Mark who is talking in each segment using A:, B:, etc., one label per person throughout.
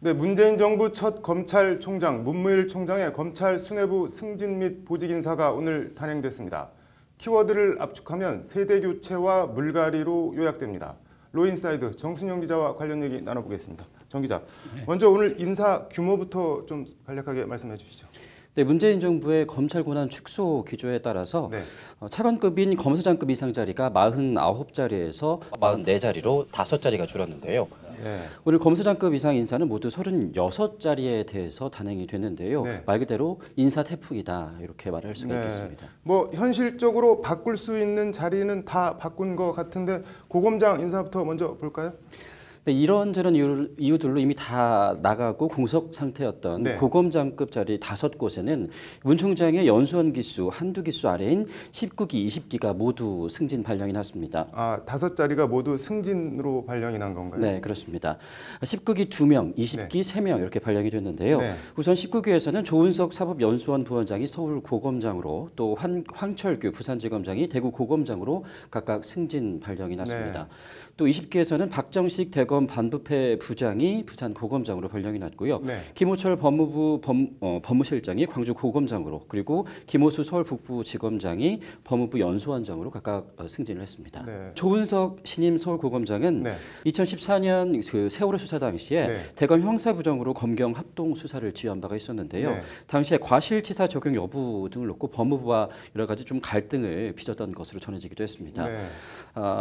A: 네, 문재인 정부 첫 검찰총장 문무일 총장의 검찰 수뇌부 승진 및 보직 인사가 오늘 단행됐습니다. 키워드를 압축하면 세대 교체와 물갈이로 요약됩니다. 로인사이드 정순영 기자와 관련 얘기 나눠보겠습니다. 정 기자, 먼저 오늘 인사 규모부터 좀 간략하게 말씀해 주시죠.
B: 네, 문재인 정부의 검찰 권한 축소 기조에 따라서
A: 네.
B: 차관급인 검사장급 이상 자리가 49자리에서 44자리로 5자리가 줄었는데요.
A: 네.
B: 오늘 검사장급 이상 인사는 모두 36자리에 대해서 단행이 됐는데요.
A: 네.
B: 말 그대로 인사 태풍이다 이렇게 말할 수가
A: 네.
B: 있겠습니다.
A: 뭐 현실적으로 바꿀 수 있는 자리는 다 바꾼 것 같은데 고검장 인사부터 먼저 볼까요?
B: 네, 이런저런 이유들로 이미 다 나가고 공석 상태였던
A: 네.
B: 고검장급 자리 5곳에는 문 총장의 연수원 기수 한두 기수 아래인 19기, 20기가 모두 승진 발령이 났습니다.
A: 아, 5자리가 모두 승진으로 발령이 난 건가요?
B: 네, 그렇습니다. 19기 2명, 20기 3명 이렇게 발령이 됐는데요.
A: 네.
B: 우선 19기에서는 조은석 사법연수원 부원장이 서울 고검장으로 또 황철규 부산지검장이 대구 고검장으로 각각 승진 발령이 났습니다.
A: 네.
B: 또 20기에서는 박정식 대검 반부패 부장이 부산 고검장으로 발령이 났고요.
A: 네.
B: 김호철 법무부 법무실장이 광주 고검장으로 그리고 김호수 서울 북부지검장이 법무부 연수원장으로 각각 승진을 했습니다.
A: 네.
B: 조은석 신임 서울 고검장은
A: 네.
B: 2014년 그 세월호 수사 당시에
A: 네.
B: 대검 형사부정으로 검경 합동 수사를 지휘한 바가 있었는데요.
A: 네.
B: 당시에 과실치사 적용 여부 등을 놓고 법무부와 여러 가지 좀 갈등을 빚었던 것으로 전해지기도 했습니다.
A: 네.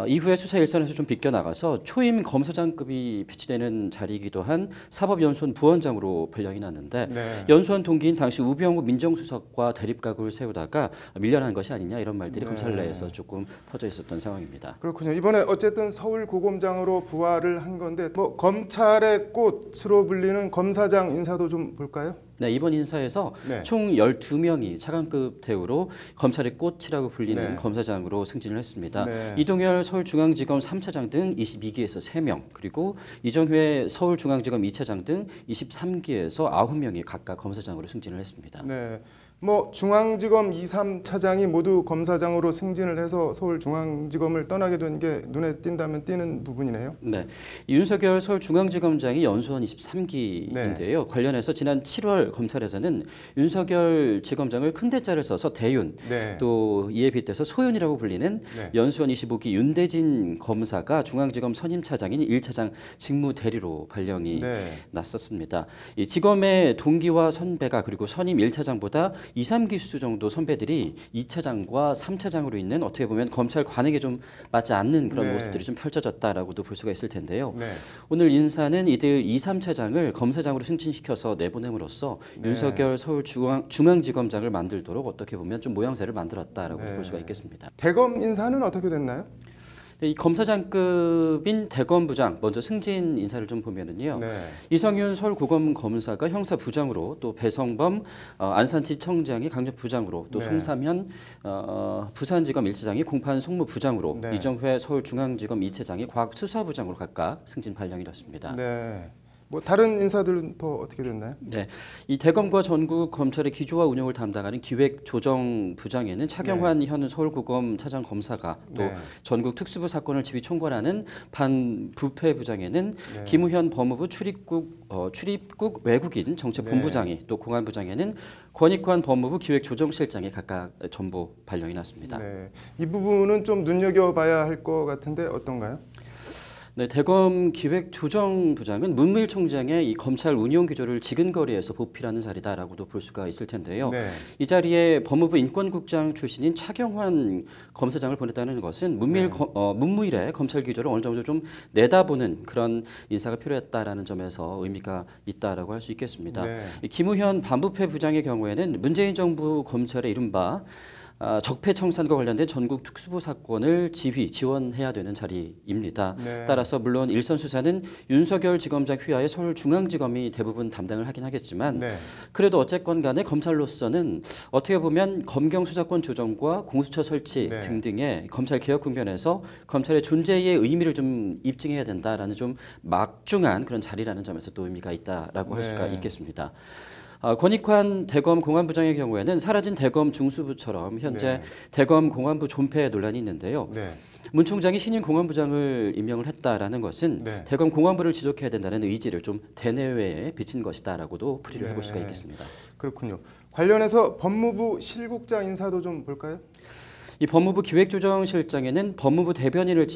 B: 이후에 수사 일선에서 좀 비껴나가서 초임 검사장급이 배치되는 자리이기도 한 사법연수원 부원장으로 발령이 났는데
A: 네.
B: 연수원 동기인 당시 우병우 민정수석과 대립각을 세우다가 밀려난 것이 아니냐 이런 말들이
A: 네.
B: 검찰 내에서 조금 퍼져 있었던 상황입니다.
A: 그렇군요. 이번에 어쨌든 서울 고검장으로 부활을 한 건데 뭐 검찰의 꽃으로 불리는 검사장 인사도 좀 볼까요?
B: 네, 이번 인사에서
A: 네.
B: 총 12명이 차관급 대우로 검찰의 꽃이라고 불리는
A: 네.
B: 검사장으로 승진을 했습니다.
A: 네.
B: 이동열 서울중앙지검 3차장 등 22기에서 3명, 그리고 이정회 서울중앙지검 2차장 등 23기에서 9명이 각각 검사장으로 승진을 했습니다.
A: 네. 뭐 중앙지검 2, 3차장이 모두 검사장으로 승진을 해서 서울중앙지검을 떠나게 된 게 눈에 띈다면 띄는 부분이네요.
B: 네, 윤석열 서울중앙지검장이 연수원 23기인데요. 관련해서 지난 7월 검찰에서는 윤석열 지검장을 큰 대자를 써서 대윤,
A: 네.
B: 또 이에 빗대서 소윤이라고 불리는
A: 네.
B: 연수원 25기 윤대진 검사가 중앙지검 선임차장인 1차장 직무대리로 발령이
A: 네.
B: 났었습니다. 이 지검의 동기와 선배가 그리고 선임 1차장보다 2, 3기수 정도 선배들이 2차장과 3차장으로 있는 어떻게 보면 검찰 관행에 좀 맞지 않는 그런
A: 네.
B: 모습들이 좀 펼쳐졌다라고도 볼 수가 있을 텐데요.
A: 네.
B: 오늘 인사는 이들 2, 3차장을 검사장으로 승진시켜서 내보냄으로써
A: 네.
B: 윤석열 서울중앙지검장을 만들도록 어떻게 보면 좀 모양새를 만들었다라고
A: 네.
B: 볼 수가 있겠습니다.
A: 대검 인사는 어떻게 됐나요?
B: 이 검사장급인 대검부장 먼저 승진 인사를 좀 보면은요.
A: 네.
B: 이성윤 서울고검 검사가 형사부장으로 또 배성범 안산지청장이 강력부장으로 또
A: 네.
B: 송삼현 부산지검 1차장이 공판 송무부장으로
A: 네.
B: 이정회 서울중앙지검 2차장이 과학수사부장으로 각각 승진 발령이 났습니다.
A: 네. 뭐 다른 인사들은 더 어떻게 됐나요?
B: 네, 이 대검과 전국 검찰의 기조와 운영을 담당하는 기획조정부장에는 차경환 현 서울고검 차장 검사가 또
A: 네.
B: 전국 특수부 사건을 지휘 총괄하는 반부패부장에는
A: 네.
B: 김우현 법무부 출입국 외국인 정책본부장이 또 공안부장에는 권익환 법무부 기획조정실장이 각각 전부 발령이 났습니다.
A: 네. 이 부분은 좀 눈여겨봐야 할 것 같은데 어떤가요?
B: 네, 대검 기획조정부장은 문무일 총장의 이 검찰 운영 기조를 지근거리에서 보필하는 자리다라고도 볼 수가 있을 텐데요.
A: 네.
B: 이 자리에 법무부 인권국장 출신인 차경환 검사장을 보냈다는 것은 문무일의 검찰 기조를 어느 정도 좀 내다보는 그런 인사가 필요했다라는 점에서 의미가 있다라고 할 수 있겠습니다.
A: 네.
B: 이 김우현 반부패 부장의 경우에는 문재인 정부 검찰의 이른바 적폐청산과 관련된 전국 특수부 사건을 지원해야 되는 자리입니다.
A: 네.
B: 따라서 물론 일선 수사는 윤석열 지검장 휘하의 서울중앙지검이 대부분 담당을 하긴 하겠지만
A: 네.
B: 그래도 어쨌건 간에 검찰로서는 어떻게 보면 검경 수사권 조정과 공수처 설치
A: 네.
B: 등등의 검찰 개혁 국면에서 검찰의 존재의 의미를 좀 입증해야 된다라는 좀 막중한 그런 자리라는 점에서 또 의미가 있다라고 할
A: 네.
B: 수가 있겠습니다. 권익환 대검 공안부장의 경우에는 사라진 대검 중수부처럼 현재
A: 네.
B: 대검 공안부 존폐 논란이 있는데요.
A: 네.
B: 문 총장이 신임 공안부장을 임명을 했다라는 것은
A: 네.
B: 대검 공안부를 지속해야 된다는 의지를 좀 대내외에 비친 것이다라고도 풀이를 해볼 수가
A: 네.
B: 있겠습니다.
A: 그렇군요. 관련해서 법무부 실국장 인사도 좀 볼까요?
B: 이 법무부 기획조정실장에는 법무부 대변인을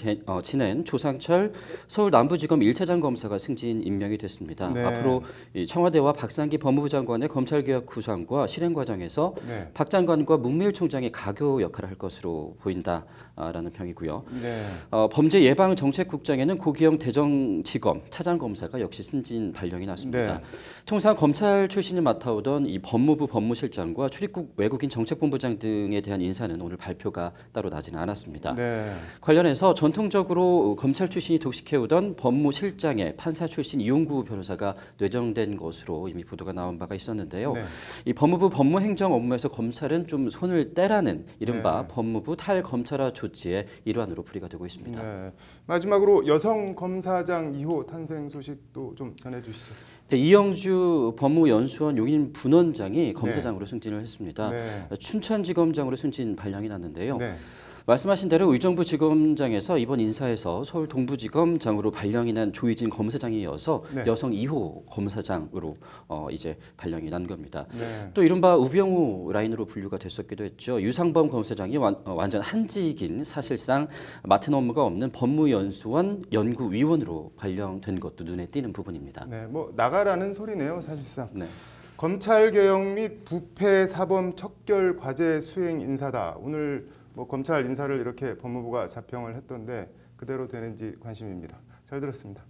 B: 지낸 조상철 서울 남부지검 1차장 검사가 승진 임명이 됐습니다.
A: 네.
B: 앞으로 이 청와대와 박상기 법무부 장관의 검찰개혁 구상과 실행 과정에서
A: 네.
B: 박 장관과 문무일 총장이 가교 역할을 할 것으로 보인다라는 평이고요.
A: 네.
B: 범죄예방정책국장에는 고기영 대정지검 차장검사가 역시 승진 발령이 났습니다.
A: 네.
B: 통상 검찰 출신이 맡아오던 이 법무부 법무실장과 출입국 외국인 정책본부장 등에 대한 인사는 오늘 발표가 따로 나지는 않았습니다.
A: 네.
B: 관련해서 전통적으로 검찰 출신이 독식해오던 법무실장에 판사 출신 이용구 변호사가 뇌정된 것으로 이미 보도가 나온 바가 있었는데요.
A: 네.
B: 이 법무부 법무행정 업무에서 검찰은 좀 손을 떼라는 이른바
A: 네.
B: 법무부 탈검찰화 조치의 일환으로 풀이가 되고 있습니다.
A: 네. 마지막으로 여성 검사장 2호 탄생 소식도 좀 전해주시죠.
B: 네, 이영주 법무연수원 용인 분원장이 검사장으로 승진을 했습니다.
A: 네.
B: 춘천지검장으로 승진 발령이 났는데요.
A: 네.
B: 말씀하신 대로 의정부지검장에서 이번 인사에서 서울 동부지검장으로 발령이 난 조희진 검사장에 이어서
A: 네.
B: 여성 2호 검사장으로 이제 발령이 난 겁니다.
A: 네.
B: 또 이른바 우병우 라인으로 분류가 됐었기도 했죠. 유상범 검사장이 완전 한직인 사실상 맡은 업무가 없는 법무연수원 연구위원으로 발령된 것도 눈에 띄는 부분입니다.
A: 네. 뭐 나가라는 소리네요, 사실상.
B: 네.
A: 검찰 개혁 및 부패 사범 척결 과제 수행 인사다. 오늘 뭐 검찰 인사를 이렇게 법무부가 자평을 했던데 그대로 되는지 관심입니다. 잘 들었습니다.